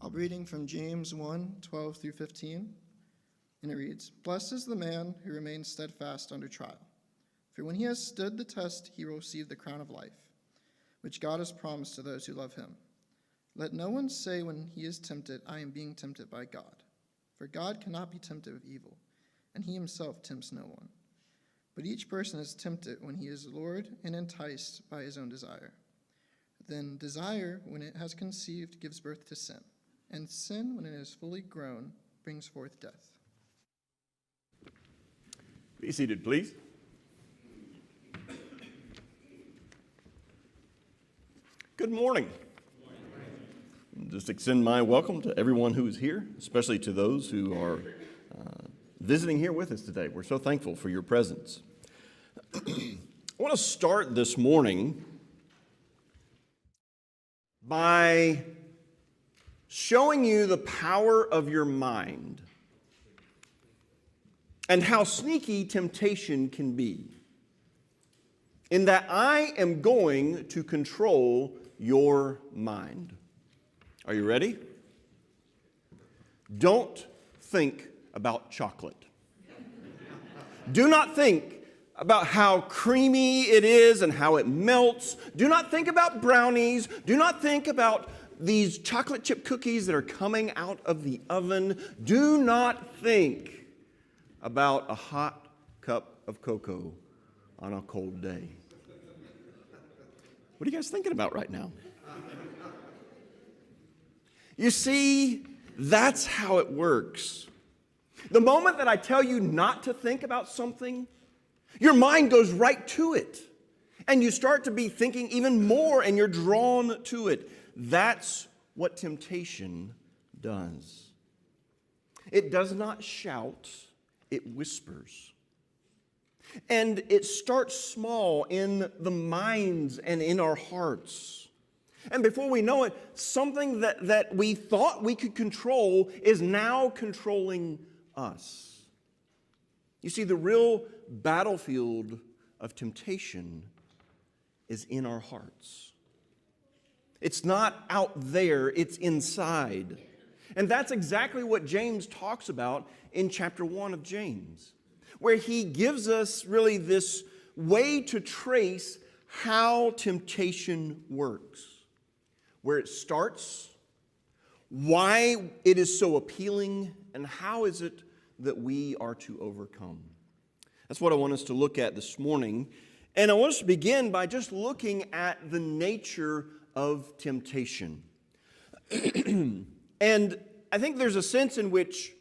I'll be reading from James 1:12 through 15, and it reads, "Blessed is the man who remains steadfast under trial, for when he has stood the test, he will receive the crown of life, which God has promised to those who love him. Let no one say when he is tempted, 'I am being tempted by God.' For God cannot be tempted with evil, and he himself tempts no one. But each person is tempted when he is lured and enticed by his own desire. Then desire, when it has conceived, gives birth to sin. And sin, when it is fully grown, brings forth death." Be seated, please. Good morning. Just extend my welcome to everyone who is here, especially to those who are visiting here with us today. We're so thankful for your presence. I want to start this morning by showing you the power of your mind and how sneaky temptation can be, in that I am going to control your mind. Are you ready? Don't think about chocolate. Do not think about how creamy it is and how it melts. Do not think about brownies. Do not think about these chocolate chip cookies that are coming out of the oven. Do not think about a hot cup of cocoa on a cold day. What are you guys thinking about right now? You see, that's how it works. The moment that I tell you not to think about something, your mind goes right to it. And you start to be thinking even more, and you're drawn to it. That's what temptation does. It does not shout, it whispers. And it starts small in the minds and in our hearts. And before we know it, something that we thought we could control is now controlling us. You see, the real battlefield of temptation is in our hearts. It's not out there, it's inside. And that's exactly what James talks about in chapter 1 of James, where he gives us really this way to trace how temptation works, where it starts, why it is so appealing, and how is it that we are to overcome. That's what I want us to look at this morning. And I want us to begin by just looking at the nature of temptation. And I think there's a sense in which,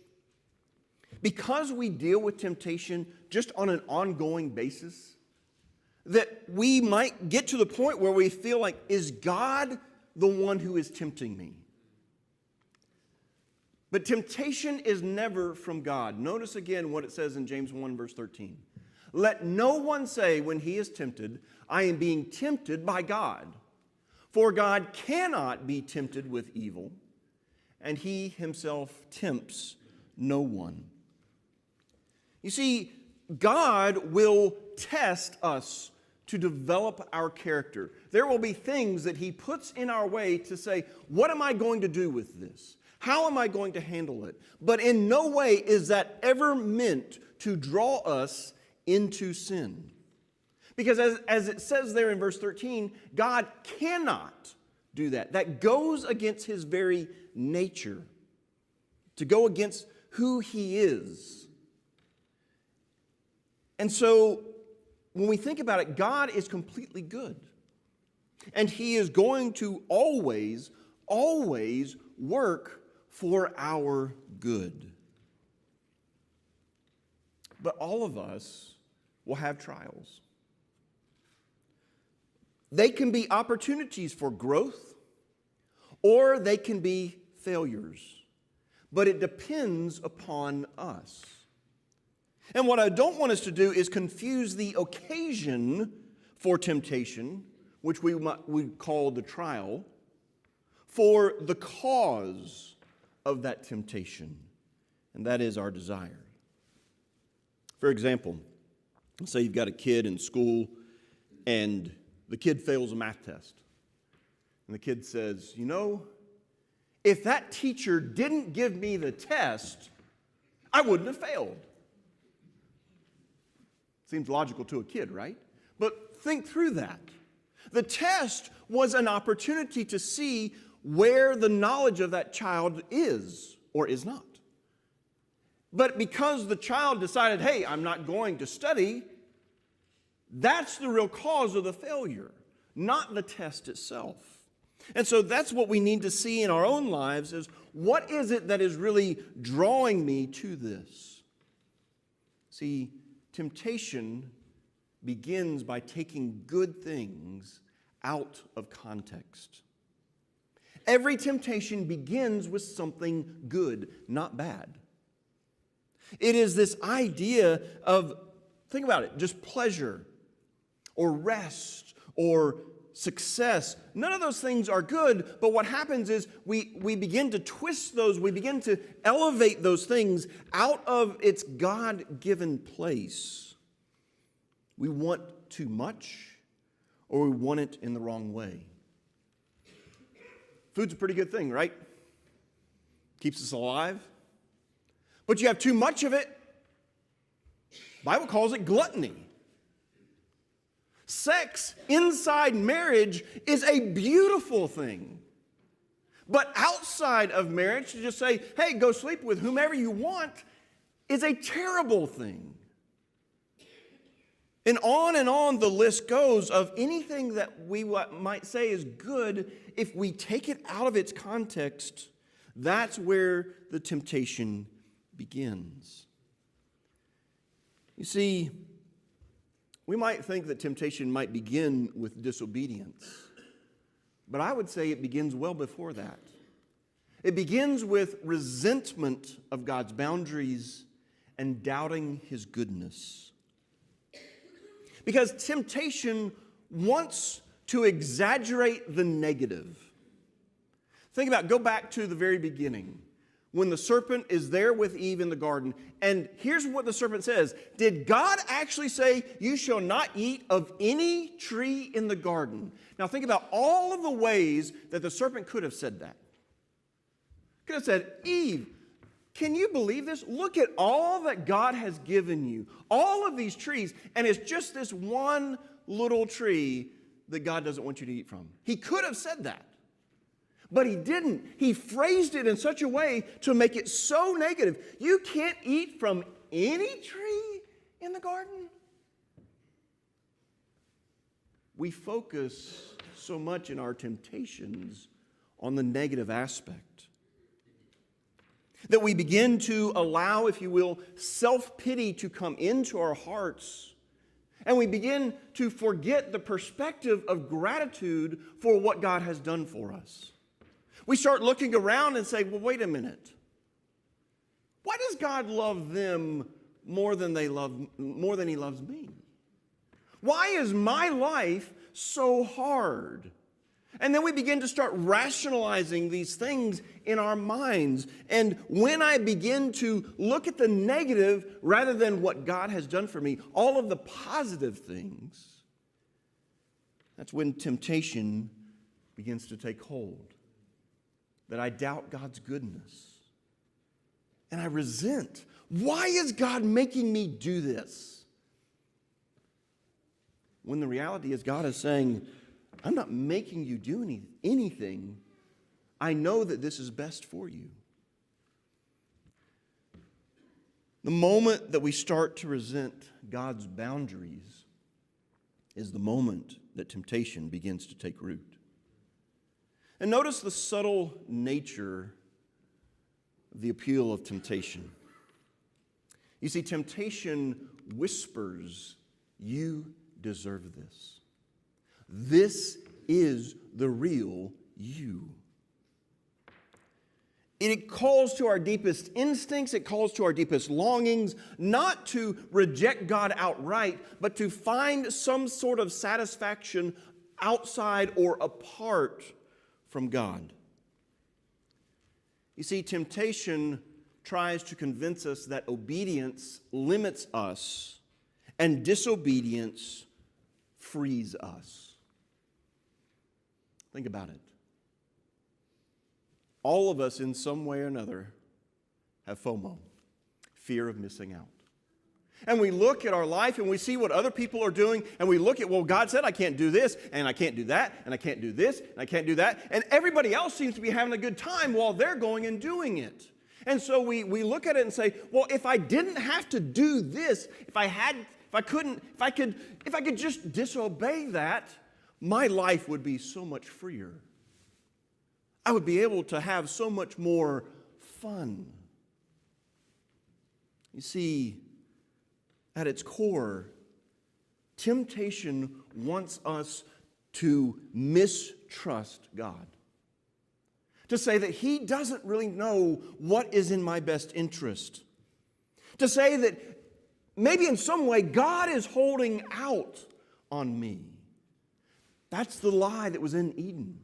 because we deal with temptation just on an ongoing basis, that we might get to the point where we feel like, is God the one who is tempting me? But temptation is never from God. Notice again what it says in James 1 verse 13. Let no one say when he is tempted, I am being tempted by God. For God cannot be tempted with evil, and he himself tempts no one. You see, God will test us to develop our character. There will be things that he puts in our way to say, what am I going to do with this? How am I going to handle it? But in no way is that ever meant to draw us into sin. Because as it says there in verse 13, God cannot do that. That goes against his very nature, to go against who he is. And so when we think about it, God is completely good. And he is going to always work for our good. But all of us will have trials. They can be opportunities for growth, or they can be failures. But it depends upon us. And what I don't want us to do is confuse the occasion for temptation, which we call the trial, for the cause of that temptation, and that is our desire. For example, let's say you've got a kid in school and the kid fails a math test. And the kid says, if that teacher didn't give me the test, I wouldn't have failed. Seems logical to a kid, right? But think through that. The test was an opportunity to see where the knowledge of that child is or is not. But because the child decided, hey, I'm not going to study, that's the real cause of the failure, not the test itself. And so that's what we need to see in our own lives is what is it that is really drawing me to this? See, temptation begins by taking good things out of context. Every temptation begins with something good, not bad. It is this idea of, think about it, just pleasure or rest or success. None of those things are good, but what happens is we begin to twist those, we begin to elevate those things out of its God-given place. We want too much, or we want it in the wrong way. Food's a pretty good thing, right? Keeps us alive. But you have too much of it, the Bible calls it gluttony. Sex inside marriage is a beautiful thing. But outside of marriage, to just say, hey, go sleep with whomever you want, is a terrible thing. And on the list goes of anything that we might say is good, if we take it out of its context, that's where the temptation begins. You see, we might think that temptation might begin with disobedience, but I would say it begins well before that. It begins with resentment of God's boundaries and doubting His goodness. Because temptation wants to exaggerate the negative. Think about it. Go back to the very beginning when the serpent is there with Eve in the garden. And here's what the serpent says. Did God actually say, you shall not eat of any tree in the garden? Now think about all of the ways that the serpent could have said that. Could have said, Eve, can you believe this? Look at all that God has given you. All of these trees. And it's just this one little tree that God doesn't want you to eat from. He could have said that. But he didn't. He phrased it in such a way to make it so negative. You can't eat from any tree in the garden. We focus so much in our temptations on the negative aspect that we begin to allow, if you will, self-pity to come into our hearts. And we begin to forget the perspective of gratitude for what God has done for us. We start looking around and say, well, wait a minute. Why does God love them more than He loves me? Why is my life so hard? And then we begin to start rationalizing these things in our minds. And when I begin to look at the negative rather than what God has done for me, all of the positive things, that's when temptation begins to take hold. That I doubt God's goodness. And I resent. Why is God making me do this? When the reality is God is saying, I'm not making you do anything. I know that this is best for you. The moment that we start to resent God's boundaries is the moment that temptation begins to take root. And notice the subtle nature of the appeal of temptation. You see, temptation whispers, you deserve this. This is the real you. It calls to our deepest instincts, it calls to our deepest longings, not to reject God outright, but to find some sort of satisfaction outside or apart from God. You see, temptation tries to convince us that obedience limits us and disobedience frees us. Think about it. all of us in some way or another have FOMO, fear of missing out. And we look at our life and we see what other people are doing, and we look at, well, God said I can't do this, and I can't do that, and I can't do this, and I can't do that. And everybody else seems to be having a good time while they're going and doing it. And so we look at it and say, well, if I didn't have to do this, if I could just disobey that, my life would be so much freer. I would be able to have so much more fun. You see, at its core, temptation wants us to mistrust God. To say that He doesn't really know what is in my best interest. To say that maybe in some way God is holding out on me. That's the lie that was in Eden.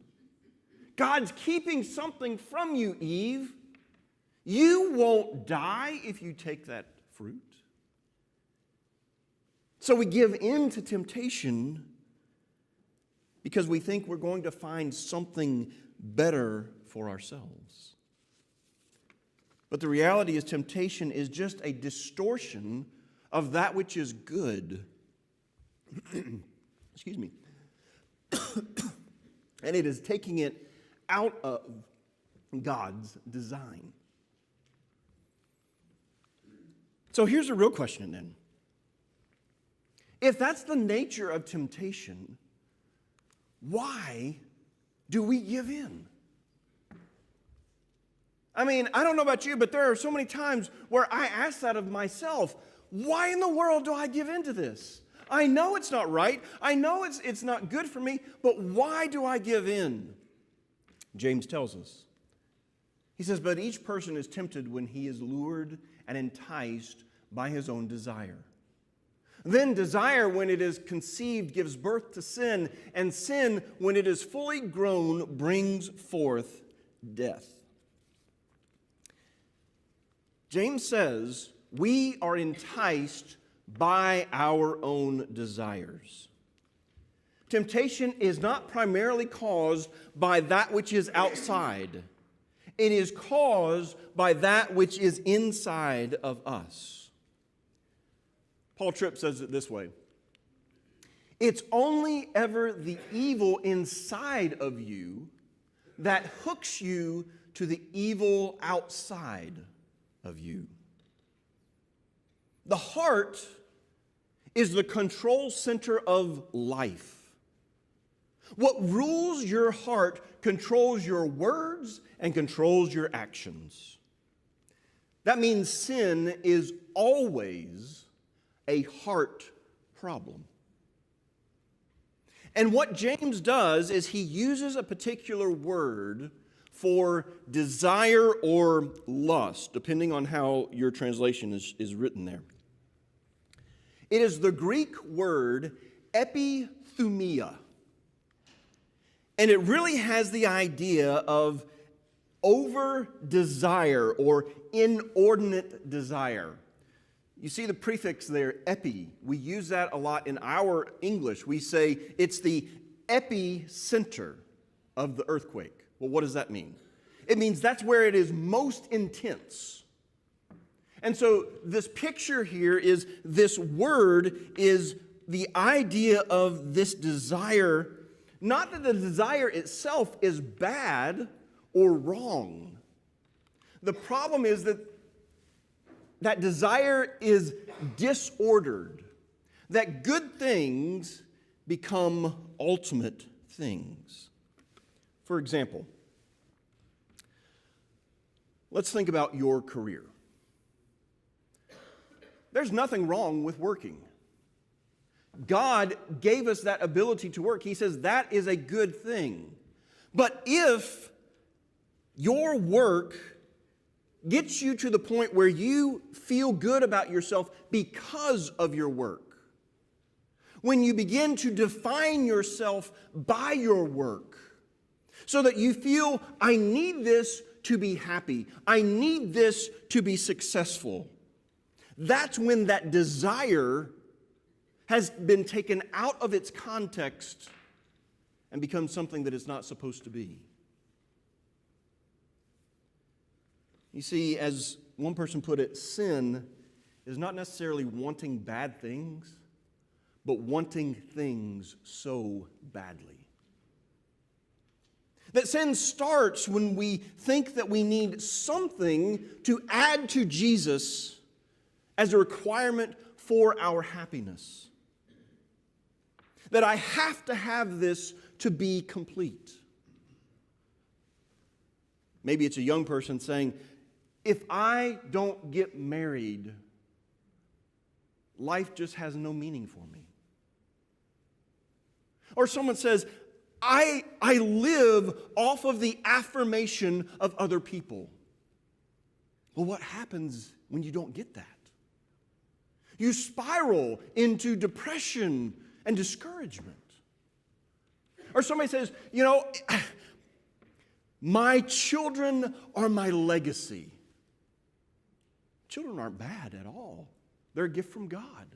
God's keeping something from you, Eve. You won't die if you take that fruit. So we give in to temptation because we think we're going to find something better for ourselves. But the reality is, temptation is just a distortion of that which is good. Excuse me. And it is taking it out of God's design. So here's a real question then. If that's the nature of temptation, why do we give in? I mean, I don't know about you, but there are so many times where I ask that of myself. Why in the world do I give in to this? I know it's not right. I know it's not good for me, but why do I give in? James tells us. He says, but each person is tempted when he is lured and enticed by his own desire. Then desire, when it is conceived, gives birth to sin, and sin, when it is fully grown, brings forth death. James says we are enticed by our own desires. Temptation is not primarily caused by that which is outside. It is caused by that which is inside of us. Paul Tripp says it this way. It's only ever the evil inside of you that hooks you to the evil outside of you. The heart is the control center of life. What rules your heart controls your words and controls your actions. That means sin is always a heart problem. And what James does is he uses a particular word for desire or lust, depending on how your translation is written there. It is the Greek word epithumia. And it really has the idea of over-desire or inordinate desire. You see the prefix there, epi. We use that a lot in our English. We say it's the epicenter of the earthquake. Well, what does that mean? It means that's where it is most intense. And so this picture here is, this word is the idea of this desire. Not that the desire itself is bad or wrong. The problem is that desire is disordered, that good things become ultimate things. For example, let's think about your career. There's nothing wrong with working. God gave us that ability to work. He says that is a good thing. But if your work gets you to the point where you feel good about yourself because of your work, when you begin to define yourself by your work, so that you feel, I need this to be happy, I need this to be successful, that's when that desire has been taken out of its context and becomes something that it's not supposed to be. You see, as one person put it, sin is not necessarily wanting bad things, but wanting things so badly. That sin starts when we think that we need something to add to Jesus as a requirement for our happiness. That I have to have this to be complete. Maybe it's a young person saying, if I don't get married, life just has no meaning for me. Or someone says, I live off of the affirmation of other people. Well, what happens when you don't get that? You spiral into depression and discouragement. Or somebody says, my children are my legacy. Children aren't bad at all. They're a gift from God.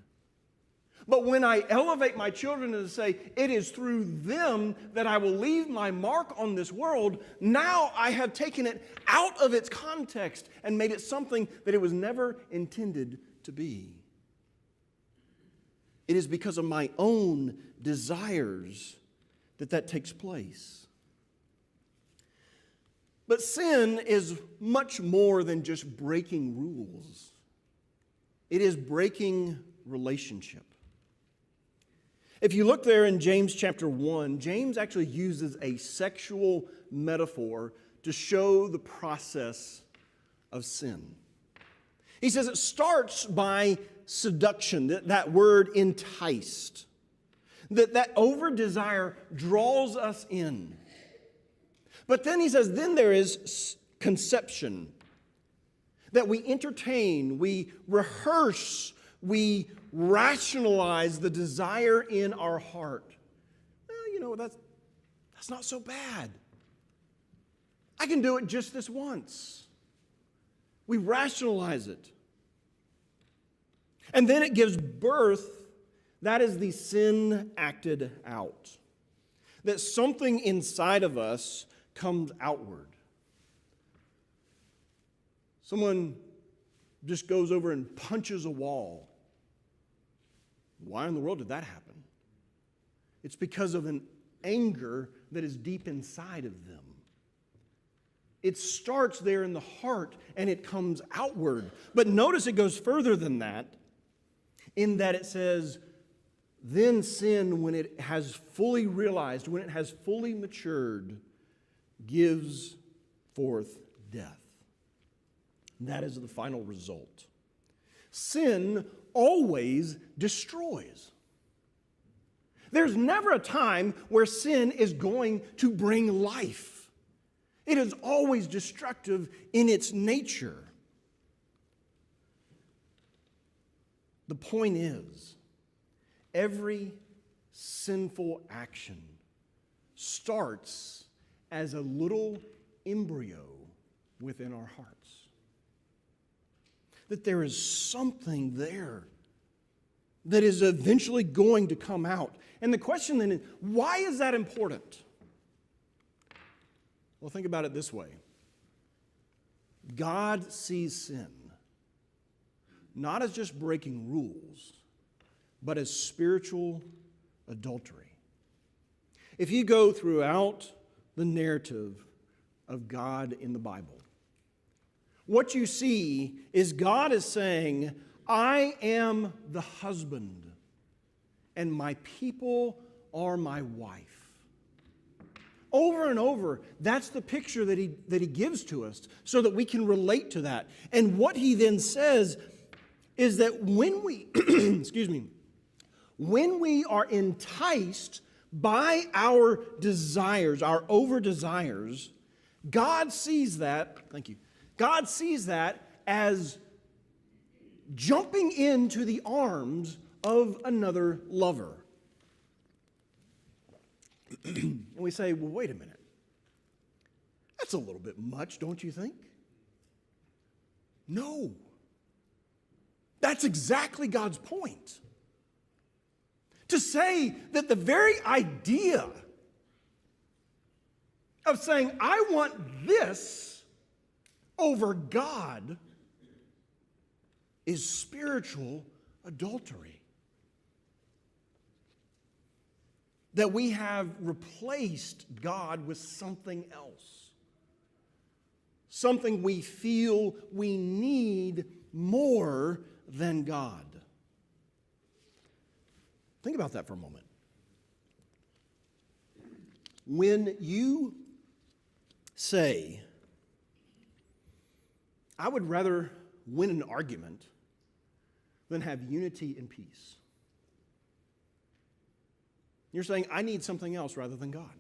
But when I elevate my children and say, it is through them that I will leave my mark on this world, now I have taken it out of its context and made it something that it was never intended to be. It is because of my own desires that takes place. But sin is much more than just breaking rules. It is breaking relationship. If you look there in James chapter 1, James actually uses a sexual metaphor to show the process of sin. He says it starts by seduction, that word enticed. That over-desire draws us in. But then he says, then there is conception. That we entertain, we rehearse, we rationalize the desire in our heart. Well, that's not so bad. I can do it just this once. We rationalize it. And then it gives birth. That is the sin acted out. That something inside of us comes outward. Someone just goes over and punches a wall. Why in the world did that happen? It's because of an anger that is deep inside of them. It starts there in the heart and it comes outward. But notice it goes further than that, in that it says, then sin, when it has fully realized, when it has fully matured, gives forth death. That is the final result. Sin always destroys. There's never a time where sin is going to bring life. It is always destructive in its nature. The point is, every sinful action starts as a little embryo within our hearts. That there is something there that is eventually going to come out. And the question then is, why is that important? Well, think about it this way. God sees sin not as just breaking rules, but as spiritual adultery. If you go throughout the narrative of God in the Bible, what you see is God is saying, I am the husband, and my people are my wife. Over and over, that's the picture that he gives to us so that we can relate to that. And what he then says is that when we, when we are enticed by our desires, our over-desires, God sees that, God sees that as jumping into the arms of another lover. And we say, well, wait a minute. That's a little bit much, don't you think? No. That's exactly God's point. To say that the very idea of saying, I want this over God is spiritual adultery. That we have replaced God with something else. Something we feel we need more than God. Think about that for a moment. When you say, I would rather win an argument than have unity and peace, you're saying, I need something else rather than God.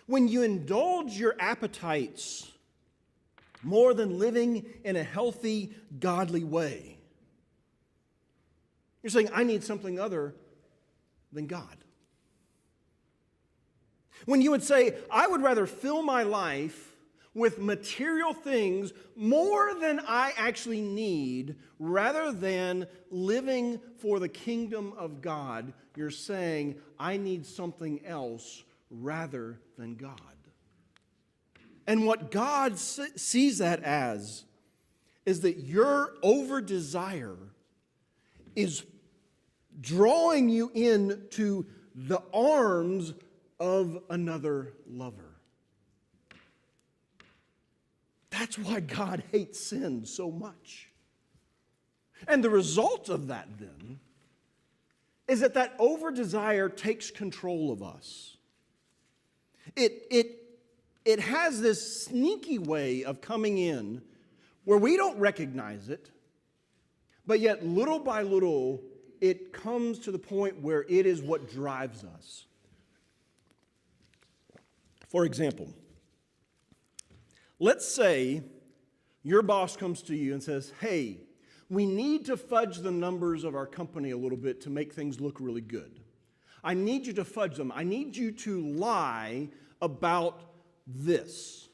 When you indulge your appetites more than living in a healthy, godly way, you're saying, I need something other than God. When you would say, I would rather fill my life with material things more than I actually need, rather than living for the kingdom of God, you're saying, I need something else rather than God. And what God sees that as is that your over-desire is drawing you into the arms of another lover. That's why God hates sin so much. And the result of that, then, is that over-desire takes control of us. It has this sneaky way of coming in where we don't recognize it, but yet little by little, it comes to the point where it is what drives us. For example, let's say your boss comes to you and says, hey, we need to fudge the numbers of our company a little bit to make things look really good. I need you to fudge them. I need you to lie about this.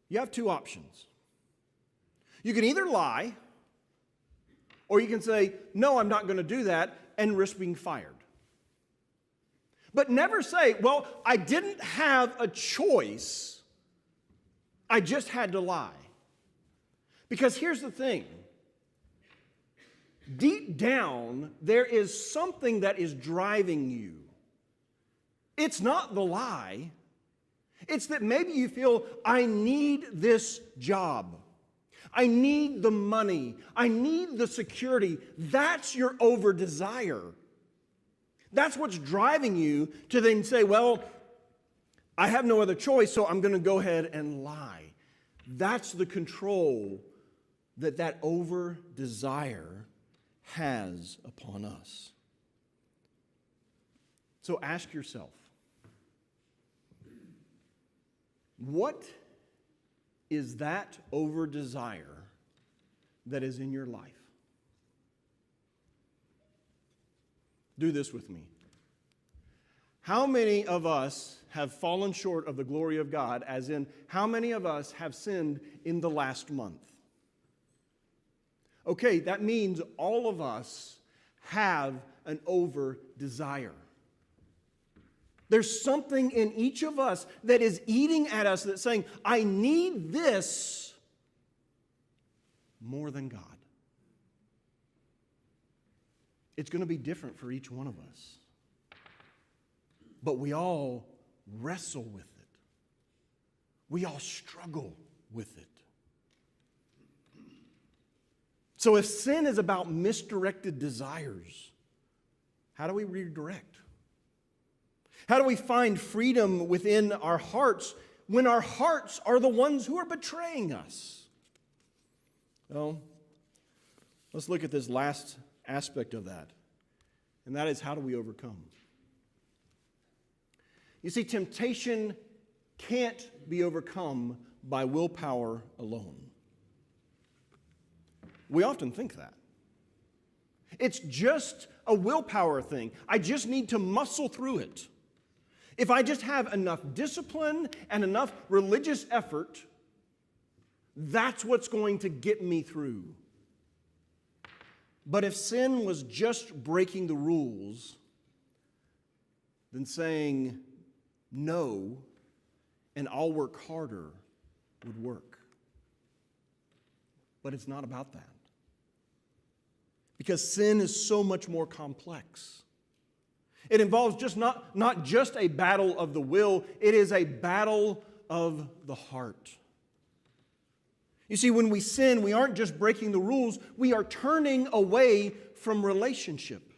You have two options. You can either lie, or you can say, no, I'm not going to do that, and risk being fired. But never say, well, I didn't have a choice. I just had to lie. Because here's the thing. Deep down, there is something that is driving you. It's not the lie. It's that maybe you feel, I need this job. I need the money. I need the security. That's your over-desire. That's what's driving you to then say, well, I have no other choice, so I'm going to go ahead and lie. That's the control that over-desire has upon us. So ask yourself, what is that over-desire that is in your life? Do this with me. How many of us have fallen short of the glory of God, as in, how many of us have sinned in the last month? Okay, that means all of us have an over-desire. There's something in each of us that is eating at us that's saying, I need this more than God. It's going to be different for each one of us. But we all wrestle with it. We all struggle with it. So if sin is about misdirected desires, how do we redirect? How do we find freedom within our hearts when our hearts are the ones who are betraying us? Well, let's look at this last aspect of that, and that is, how do we overcome? You see, temptation can't be overcome by willpower alone. We often think that. It's just a willpower thing. I just need to muscle through it. If I just have enough discipline and enough religious effort, that's what's going to get me through. But if sin was just breaking the rules, then saying no and I'll work harder would work. But it's not about that. Because sin is so much more complex. It involves not just a battle of the will, it is a battle of the heart. You see, when we sin, we aren't just breaking the rules, we are turning away from relationship.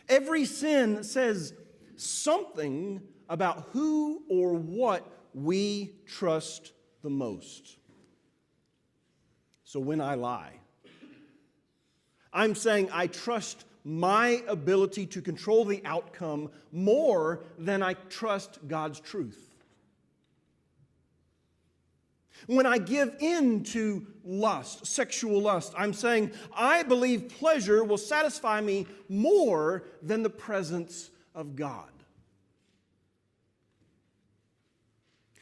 Every sin says something about who or what we trust the most. So when I lie, I'm saying I trust my ability to control the outcome more than I trust God's truth. When I give in to lust, sexual lust, I'm saying I believe pleasure will satisfy me more than the presence of God.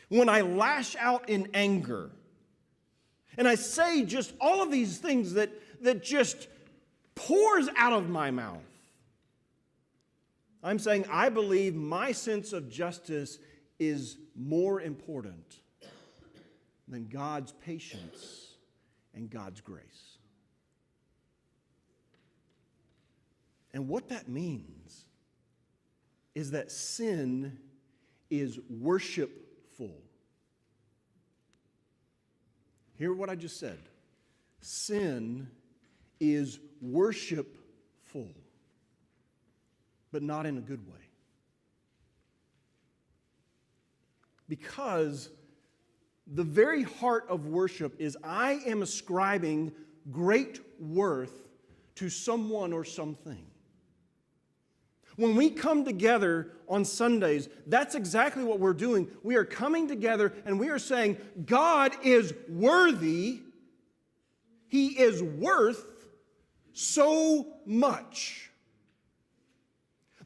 When I lash out in anger, and I say just all of these things that just pours out of my mouth, I'm saying I believe my sense of justice is more important than God's patience and God's grace. And what that means is that sin is worshipful. Hear what I just said. Sin is worshipful, but not in a good way. Because the very heart of worship is I am ascribing great worth to someone or something. When we come together on Sundays, that's exactly what we're doing. We are coming together and we are saying, God is worthy. He is worth so much.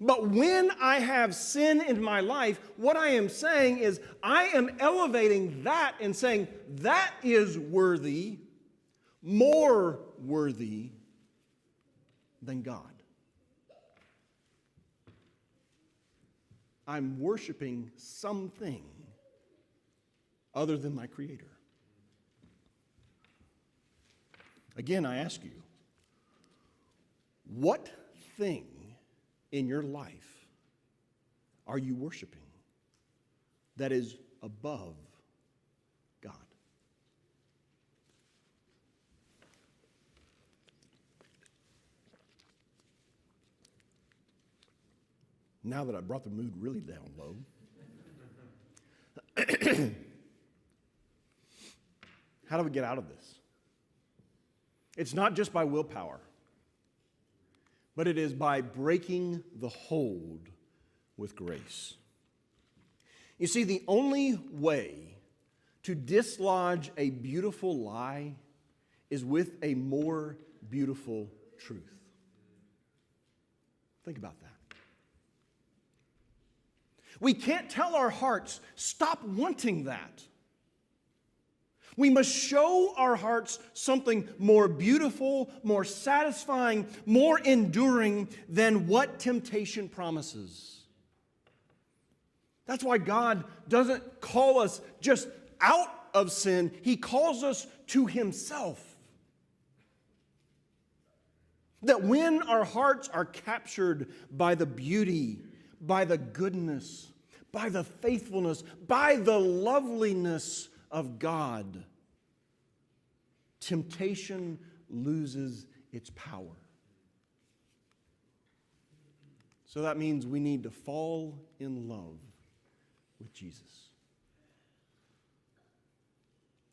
But when I have sin in my life, what I am saying is I am elevating that and saying that is worthy, more worthy than God. I'm worshiping something other than my Creator. Again, I ask you, what thing in your life are you worshiping that is above God? Now that I brought the mood really down low, how do we get out of this? It's not just by willpower, but it is by breaking the hold with grace. You see, the only way to dislodge a beautiful lie is with a more beautiful truth. Think about that. We can't tell our hearts, stop wanting that. We must show our hearts something more beautiful, more satisfying, more enduring than what temptation promises. That's why God doesn't call us just out of sin. He calls us to Himself. That when our hearts are captured by the beauty, by the goodness, by the faithfulness, by the loveliness of God, temptation loses its power. So that means we need to fall in love with Jesus.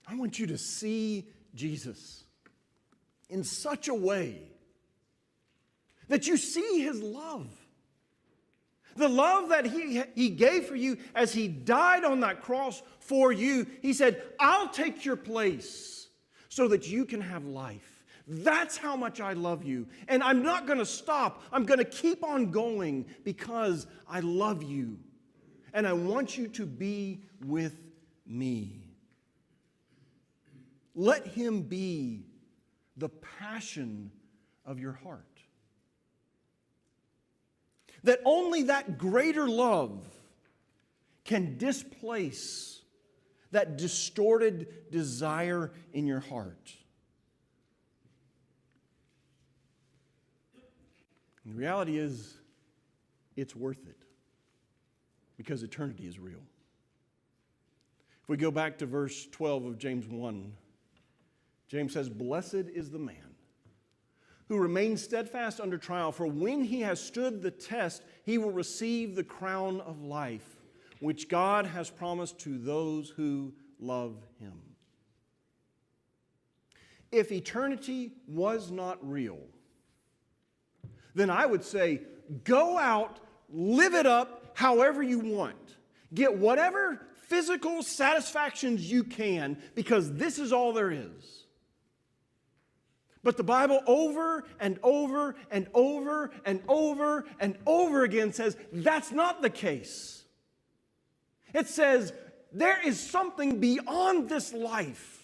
I want you to see Jesus in such a way that you see His love. The love that he gave for you as He died on that cross for you. He said, I'll take your place so that you can have life. That's how much I love you. And I'm not going to stop. I'm going to keep on going because I love you. And I want you to be with me. Let Him be the passion of your heart. That only that greater love can displace that distorted desire in your heart. And the reality is, it's worth it because eternity is real. If we go back to verse 12 of James 1, James says, "Blessed is the man who remains steadfast under trial, for when he has stood the test, he will receive the crown of life, which God has promised to those who love him." If eternity was not real, then I would say, go out, live it up however you want. Get whatever physical satisfactions you can, because this is all there is. But the Bible over and over and over and over and over again says that's not the case. It says there is something beyond this life.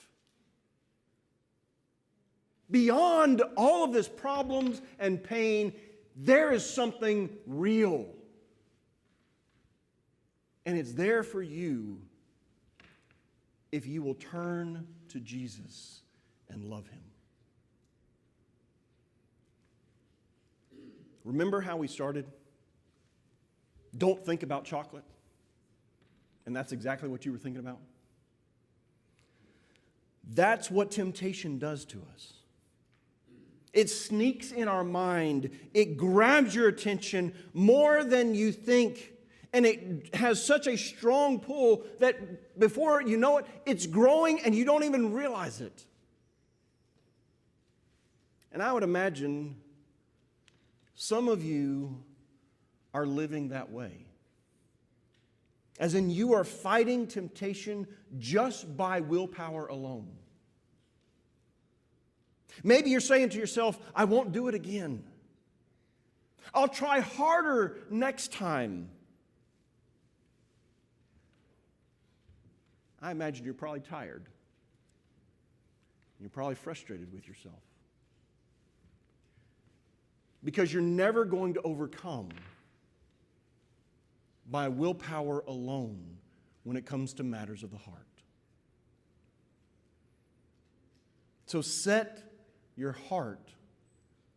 Beyond all of this problems and pain, there is something real. And it's there for you if you will turn to Jesus and love him. Remember how we started? Don't think about chocolate. And that's exactly what you were thinking about. That's what temptation does to us. It sneaks in our mind. It grabs your attention more than you think. And it has such a strong pull that before you know it, it's growing and you don't even realize it. And I would imagine some of you are living that way. As in, you are fighting temptation just by willpower alone. Maybe you're saying to yourself, I won't do it again. I'll try harder next time. I imagine you're probably tired. You're probably frustrated with yourself. Because you're never going to overcome by willpower alone when it comes to matters of the heart. So set your heart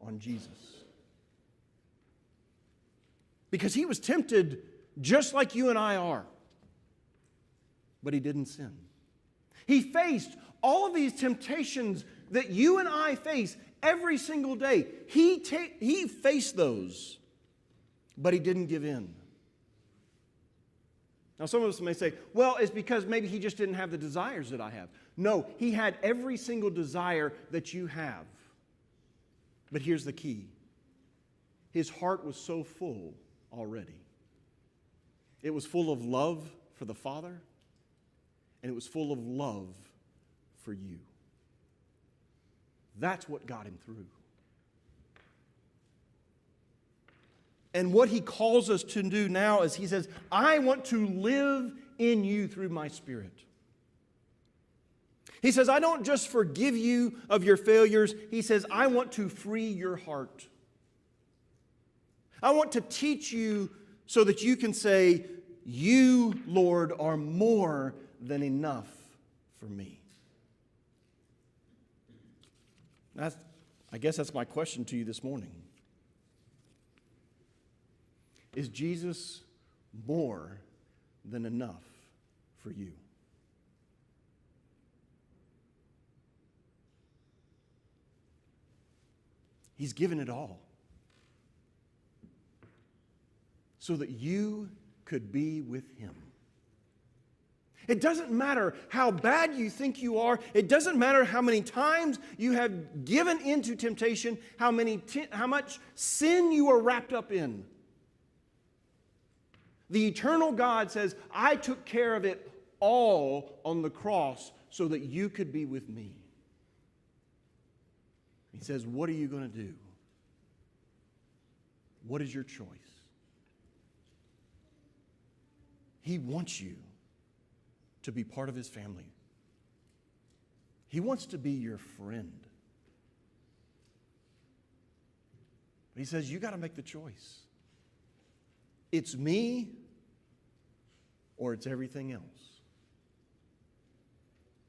on Jesus. Because he was tempted just like you and I are. But he didn't sin. He faced all of these temptations that you and I face every single day. He faced those, but he didn't give in. Now, some of us may say, well, it's because maybe he just didn't have the desires that I have. No, he had every single desire that you have. But here's the key. His heart was so full already. It was full of love for the Father, and it was full of love for you. That's what got him through. And what he calls us to do now is he says, I want to live in you through my Spirit. He says, I don't just forgive you of your failures. He says, I want to free your heart. I want to teach you so that you can say, you, Lord, are more than enough for me. I guess that's my question to you this morning. Is Jesus more than enough for you? He's given it all so that you could be with him. It doesn't matter how bad you think you are. It doesn't matter how many times you have given into temptation, how much sin you are wrapped up in. The eternal God says, I took care of it all on the cross so that you could be with me. He says, what are you going to do? What is your choice? He wants you to be part of his family. He wants to be your friend. But he says, you got to make the choice. It's me or it's everything else.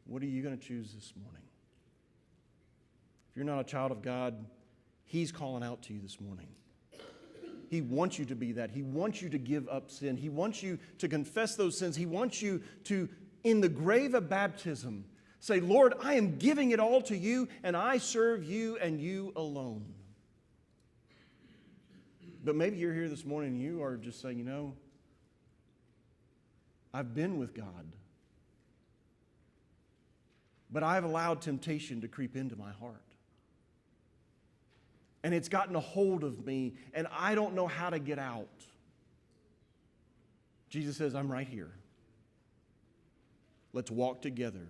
What are you going to choose this morning? If you're not a child of God, He's calling out to you this morning. He wants you to be that. He wants you to give up sin. He wants you to confess those sins. He wants you to, in the grave of baptism, say, Lord, I am giving it all to you, and I serve you and you alone. But maybe you're here this morning and you are just saying, you know, I've been with God, but I've allowed temptation to creep into my heart. And it's gotten a hold of me, and I don't know how to get out. Jesus says, I'm right here. Let's walk together,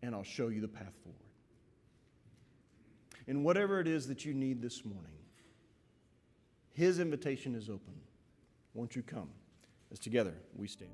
and I'll show you the path forward. And whatever it is that you need this morning, His invitation is open. Won't you come as together we stand?